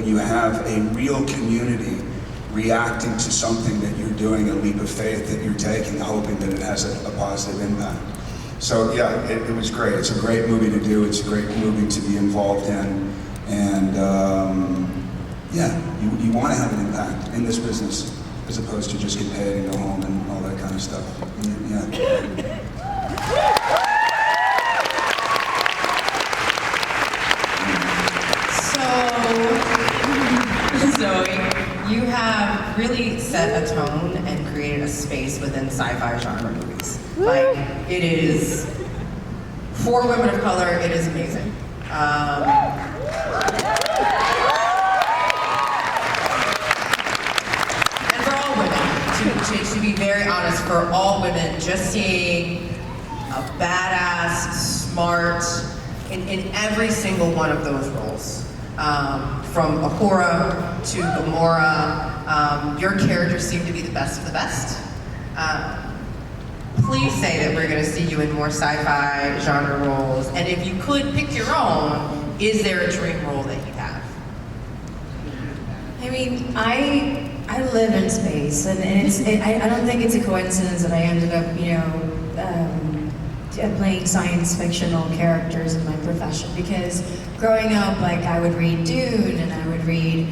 you have a real community reacting to something that you're doing, a leap of faith that you're taking, hoping that it has a positive impact. So yeah, it was great. It's a great movie to do. It's a great movie to be involved in. And yeah, you want to have an impact in this business as opposed to just get paid and go home and all that kind of stuff. Yeah. So you have really set a tone and created a space within sci-fi genre movies. Like, it is, for women of color, it is amazing. And for all women, to be very honest, for all women, just seeing a badass, smart, in every single one of those roles. From Uhura to Gamora, your characters seem to be the best of the best. Please say that we're going to see you in more sci-fi genre roles, and if you could pick your own, is there a dream role that you have? I mean, I live in space, and I don't think it's a coincidence that I ended up, playing science fictional characters in my profession, because growing up, like, I would read Dune, and I would read,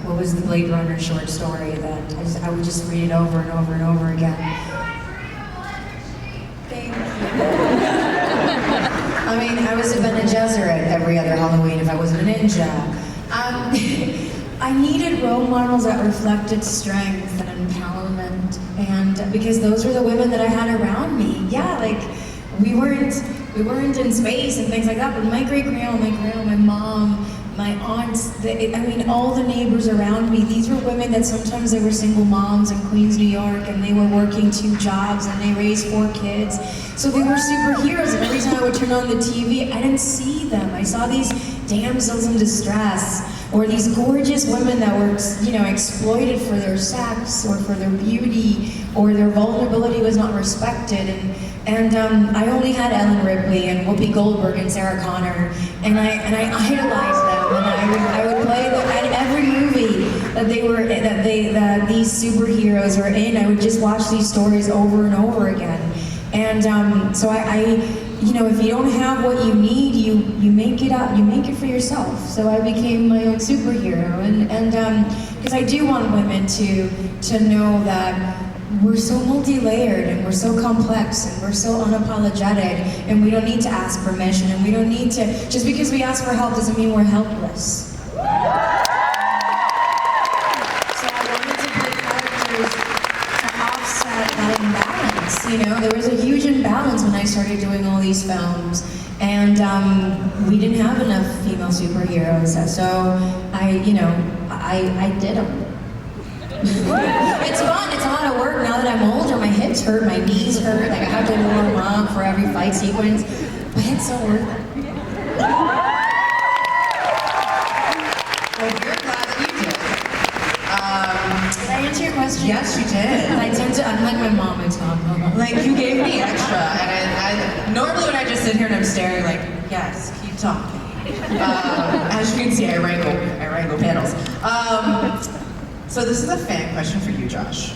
what was the Blade Runner short story that I would just read it over and over and over again. Thank you. I mean, I was a Bene Gesserit every other Halloween if I wasn't a ninja. I needed role models that reflected strength and empowerment, and because those were the women that I had around me. Yeah, like, we weren't in space and things like that, but my great-grandma, my mom, my aunts, all the neighbors around me, these were women that sometimes they were single moms in Queens, New York, and they were working 2 jobs and they raised 4 kids. So they were superheroes, and every time I would turn on the TV, I didn't see them. I saw these damsels in distress, or these gorgeous women that were, exploited for their sex or for their beauty, or their vulnerability was not respected. And I only had Ellen Ripley and Whoopi Goldberg and Sarah Connor, and I idolized them, and I would play them in every movie that these superheroes were in. I would just watch these stories over and over again. And so if you don't have what you need, you make it up, you make it for yourself. So I became my own superhero, and because I do want women to know that we're so multi-layered, and we're so complex, and we're so unapologetic, and we don't need to ask permission, and we don't need to, just because we ask for help doesn't mean we're helpless. So I wanted to play characters to offset that imbalance. There was a huge imbalance when I started doing all these films, and we didn't have enough female superheroes, so I did them. It's fun, it's a lot of work. Now that I'm older, my hips hurt, my knees hurt, like I have to warm up for every fight sequence, but it's so worth it. Well, you're glad that you did. Did I answer your question? Yes, you did. I'm like my mom, I talk. Like, you gave me extra, and I normally when I just sit here and I'm staring, like, yes, keep talking. As you can see, I wrangle panels. So this is a fan question for you, Josh.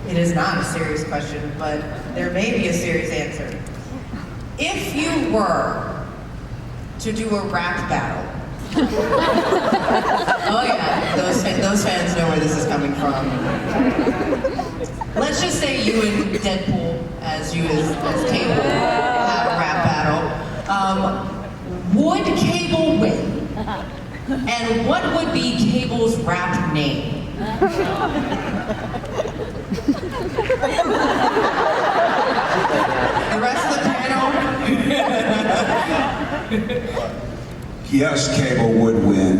It is not a serious question, but there may be a serious answer. If you were to do a rap battle, oh yeah, those fans know where this is coming from. Let's just say you and Deadpool, as Cable, have a rap battle. Would Cable win? And what would be Cable's rap name? The rest of the panel? Yes, Cable would win.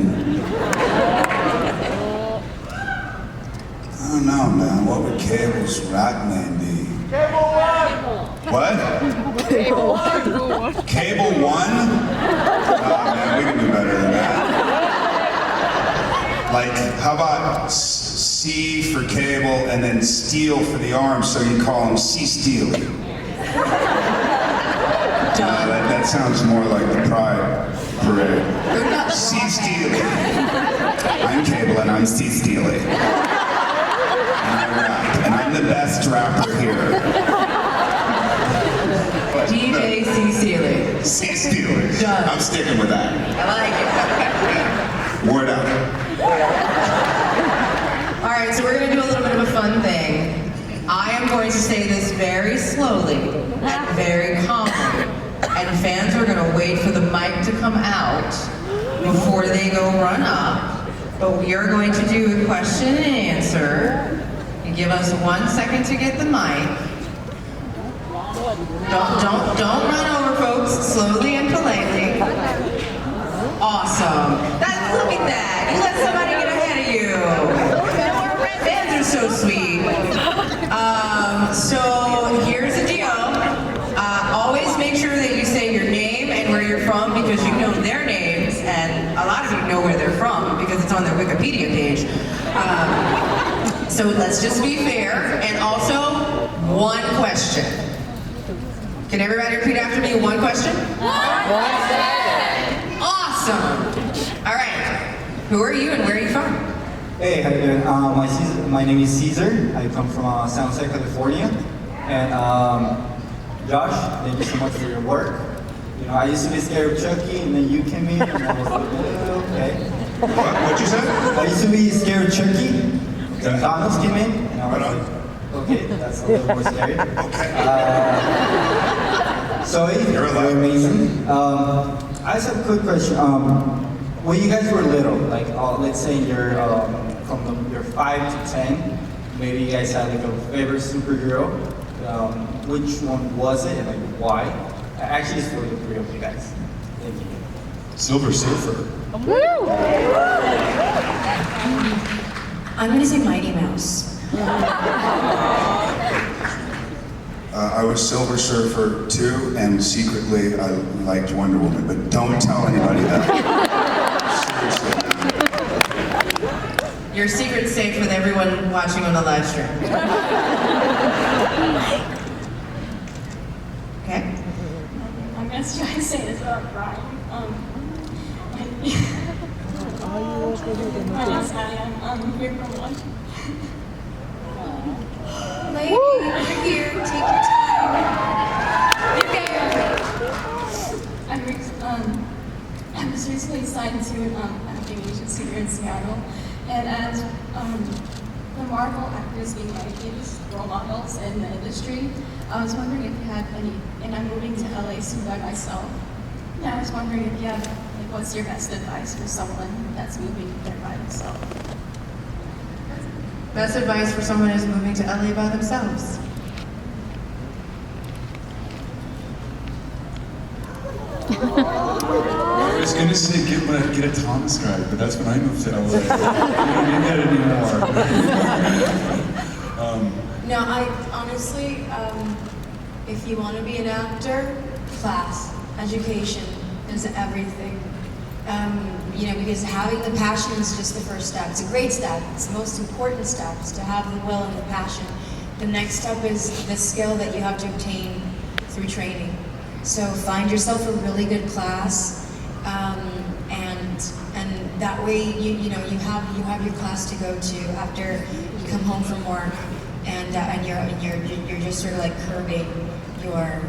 I don't know, man. What would Cable's rap name be? Cable One! What? Cable One! Cable One? Nah, man, we can do better than that. Like, how about C for Cable and then Steel for the arm, so you call him C-Steel? That sounds more like the Pride parade. We're not the C. wrong Steely. I'm Cable and I'm C. Steely. And I rap. And I'm the best rapper here. But, DJ C. Seeley. C. Steely. Done. I'm sticking with that. I like it. Word up. All right, so we're gonna do a little bit of a fun thing. I am going to say this very slowly and very calmly, and fans are gonna wait for the mic to come out before they go run up. But we are going to do a question and answer. You give us 1 second to get the mic. Don't run over, folks. Slowly and politely. Awesome. Look at that. You let somebody get ahead of you. Fans are so sweet. So here's the deal. Always make sure that you say your name and where you're from because you know their names, and a lot of you know where they're from because it's on their Wikipedia page. So let's just be fair, and also 1 question. Can everybody repeat after me? 1 question? Awesome. All right. Who are you and where are you from? Hey, how you doing? My name is Caesar. I come from San Jose, California. And Josh, thank you so much for your work. You know, I used to be scared of Chucky, and then you came in, and I was like, okay. What'd you say? I used to be scared of Chucky, then Thomas came in, and I was Right on. like, okay, that's a little more scary. Okay. So You're you're allowed. amazing. I just have a quick question. When you guys were little, like let's say you're from your 5 to 10, maybe you guys had like a favorite superhero. Which one was it and like why? Actually, it's for the 3 of you guys. Thank you. Silver Surfer. I'm gonna say Mighty Mouse. I was Silver Surfer too, and secretly I liked Wonder Woman, but don't tell anybody that. Seriously. Your secret's safe with everyone watching on the live stream. Okay. I'm gonna try to say this without crying. My name's Addie. I'm here from Washington. Lady, over here, take your time. I was recently assigned to an acting agency here in Seattle, and as the Marvel actors being my biggest role models in the industry, I was wondering if you had any, and I'm moving to LA soon by myself, and I was wondering if you have, like, what's your best advice for someone that's moving there by themselves? Best advice for someone who's moving to LA by themselves. I was gonna say get a Thomas ride, but that's when I moved to LA. You don't need that anymore. No, I honestly, if you want to be an actor, class, education is everything. You know, because having the passion is just the first step. It's a great step. It's the most important step, is to have the will and the passion. The next step is the skill that you have to obtain through training. So find yourself a really good class, and that way you have your class to go to after you come home from work, and you're just sort of like curbing your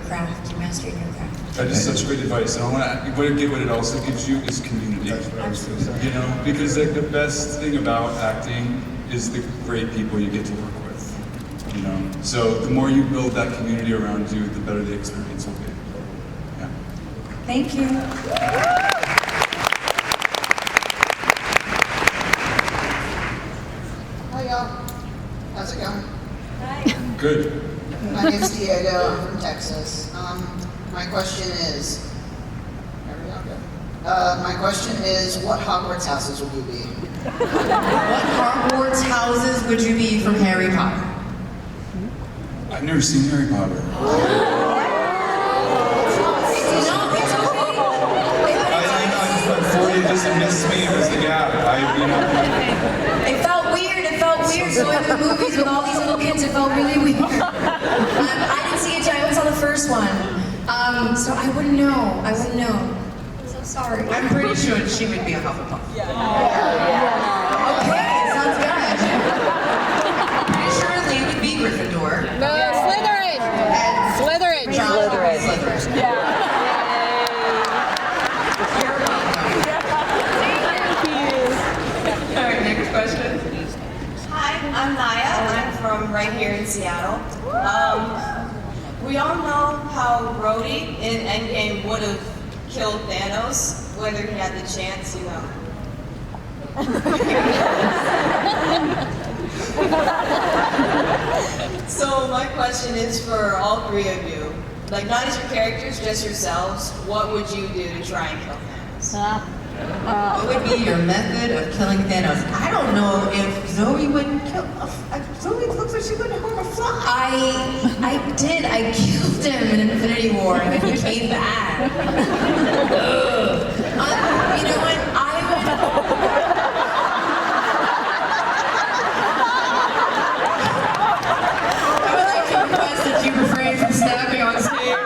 craft, mastering your craft. That is such great advice, and I want to get what it also gives you is community. That's what I was gonna say. You know, because like the best thing about acting is the great people you get to work with. You know, so the more you build that community around you, the better the experience will be. Yeah. Thank you. Hi y'all, how's it going? Good. My name's Diego, I'm from Texas. My question is, my question is, what Hogwarts houses will you be? What Hogwarts houses would you be from Harry Potter? I've never seen Harry Potter. I'm 40, just miss me was the gap. It felt weird. It felt weird going to the movies with all these little kids. It felt really weird. I didn't see it. I only saw the first one, so I wouldn't know. Sorry. I'm pretty sure she would be a Hufflepuff. Okay, sounds good. Pretty sure Lee would be Gryffindor. No, Slytherin. And Slytherin. John would be Slytherin. You're welcome. All right, next question. Hi, I'm Naya. I'm from right here in Seattle. We all know how Rhodey in Endgame would have killed Thanos, whether he had the chance, you know. So my question is for all three of you. Like, not as your characters, just yourselves. What would you do to try and kill Thanos? What would be your method of killing Thanos? I don't know if Zoe would kill. Zoe looks like she wouldn't harm a fly. I did. I killed him in Infinity War, and then he came back. You know what? I would like to request that you refrain from snapping on stage.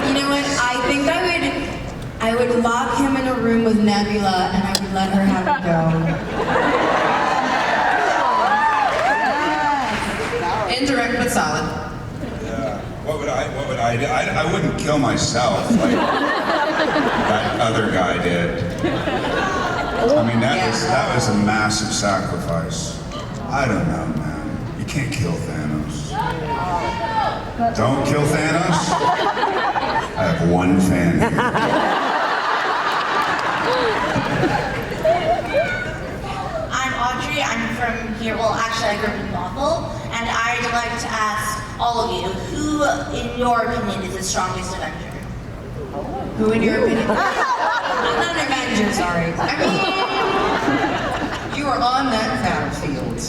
You know what? I think I would lock him in a room with Nebula, and I would let her have a go. Indirect but solid. Yeah. What would I do? I wouldn't kill myself like that other guy did. I mean, that was a massive sacrifice. I don't know, man. You can't kill Thanos. Don't kill Thanos? I have one fan here. I'm Audrey. I'm from here. Well, actually, I grew up in Bothell, and I'd like to ask all of you, who, in your opinion, is the strongest Avenger? Who, in your opinion? I'm not an Avenger, sorry. I mean, you were on that battlefield.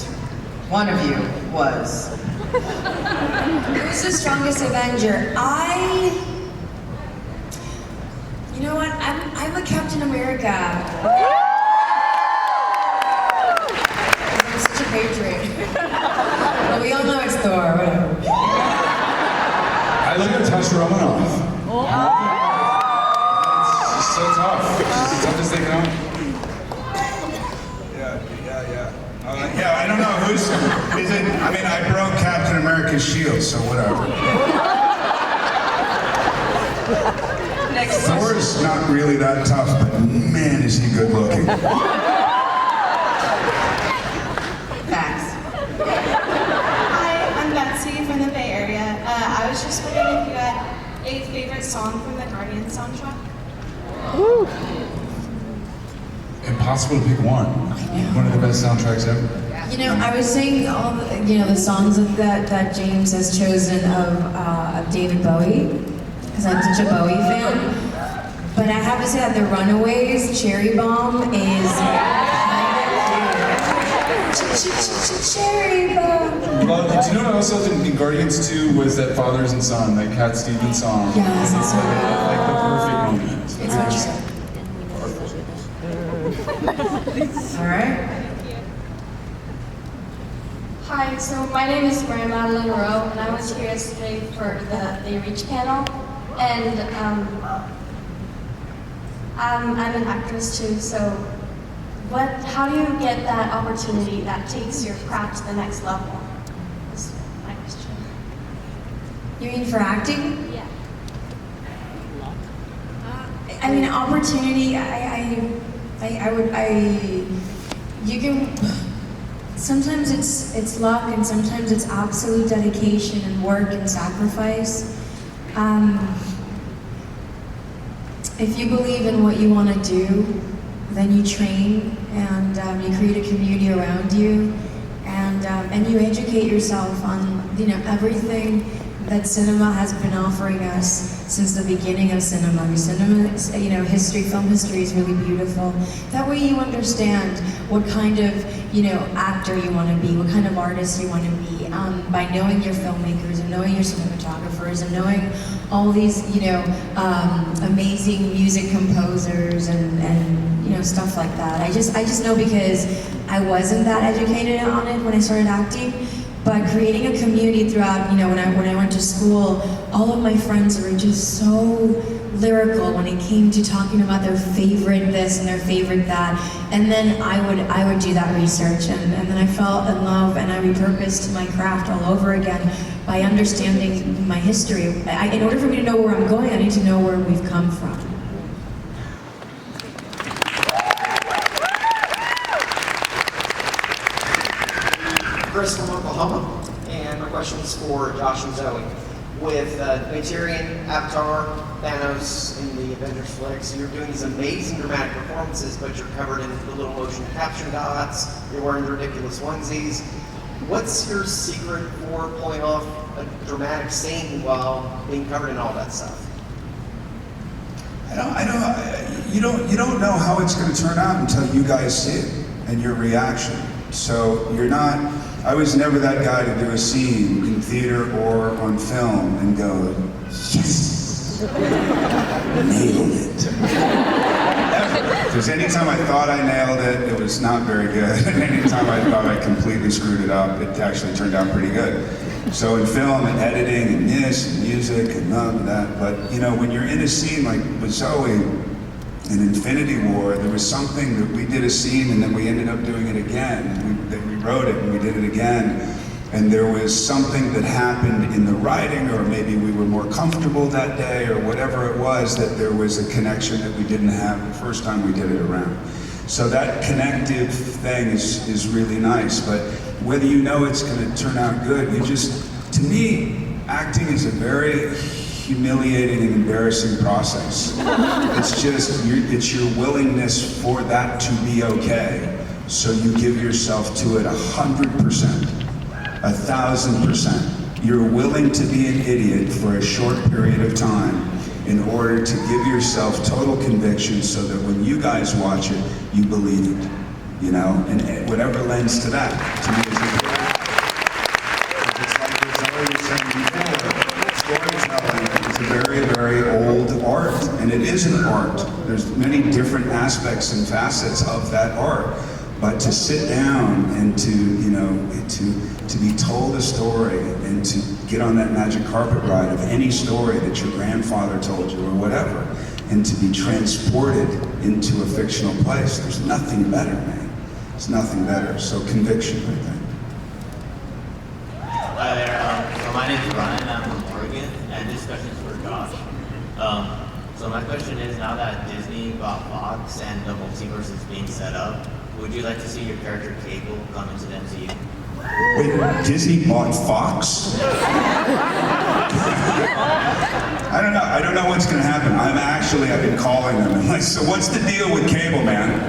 One of you was. Who's the strongest Avenger? You know what? I'm a Captain America. I'm such a patriot. Well, we all know it's Thor, whatever. I look at Natasha Romanoff. It's just so tough. She's the toughest thing out. Yeah, I don't know who's. Is it? I mean, I broke Captain America's shield, so whatever. Next Thor is not really that tough, but man, is he good looking. Facts. Hi, I'm Betsy from the Bay Area. I was just wondering if you had a favorite song from the Guardians soundtrack. Impossible to pick one. One of the best soundtracks ever. You know, I was saying all the, the songs that James has chosen of David Bowie, because I'm such a Bowie fan. But I have to say that the Runaways, Cherry Bomb is Cherry Bomb. Well, do you know what I also did in Guardians 2 was that Fathers and Son, that Cat Stevens song. Yes, it's so like the perfect moment. It's what you said. All right. Hi, so my name is Mary Madeline Rowe, and I was here yesterday for the They Reach panel. And I'm an actress too, so how do you get that opportunity that takes your craft to the next level? Is my question. You mean for acting? Yeah. I mean, opportunity. You can. Sometimes it's luck, and sometimes it's absolute dedication and work and sacrifice. If you believe in what you want to do, then you train and you create a community around you, and you educate yourself on everything that cinema has been offering us since the beginning of cinema. Cinema, history, film history is really beautiful. That way you understand what kind of, actor you want to be, what kind of artist you want to be, by knowing your filmmakers and knowing your cinematographers and knowing all these, amazing music composers and stuff like that. I just know because I wasn't that educated on it when I started acting. But creating a community throughout, when I went to school, all of my friends were just so lyrical when it came to talking about their favorite this and their favorite that. And then I would do that research, and then I fell in love, and I repurposed my craft all over again by understanding my history. In order for me to know where I'm going, I need to know where we've come from. Chris from Oklahoma, and my question is for Josh and Zoe. With Criterion, Avatar, Thanos, and the Avengers flicks, you're doing these amazing dramatic performances, but you're covered in the little motion capture dots, you're wearing the ridiculous onesies. What's your secret for pulling off a dramatic scene while being covered in all that stuff? You don't know how it's going to turn out until you guys see it and your reaction. So I was never that guy to do a scene in theater or on film and go, yes, nailed it. Ever. Because anytime I thought I nailed it, it was not very good. And anytime I thought I completely screwed it up, it actually turned out pretty good. So in film and editing and this and music and that, but when you're in a scene like with Zoe, in Infinity War, there was something that we did a scene and then we ended up doing it again. We wrote it and we did it again. And there was something that happened in the writing, or maybe we were more comfortable that day, or whatever it was, that there was a connection that we didn't have the first time we did it around. So that connective thing is really nice, but whether you know it's gonna turn out good, to me, acting is a very humiliating and embarrassing process. It's your willingness for that to be okay. So you give yourself to it 100%, 1,000%. You're willing to be an idiot for a short period of time in order to give yourself total conviction so that when you guys watch it, you believe it, and whatever lends to that, to me is it's a very, very old art, and it is an art. There's many different aspects and facets of that art, but to sit down and to be told a story and to get on that magic carpet ride of any story that your grandfather told you or whatever, and to be transported into a fictional place, there's nothing better, man. There's nothing better. So conviction, I think. Hi there. So my name is Ryan. I'm from Oregon, and this question is for Josh. So my question is, now that Disney bought Fox and the multiverse is being set up, would you like to see your character Cable come into the MCU? Wait, Disney bought Fox? I don't know what's going to happen. I've been calling them and so what's the deal with Cable, man?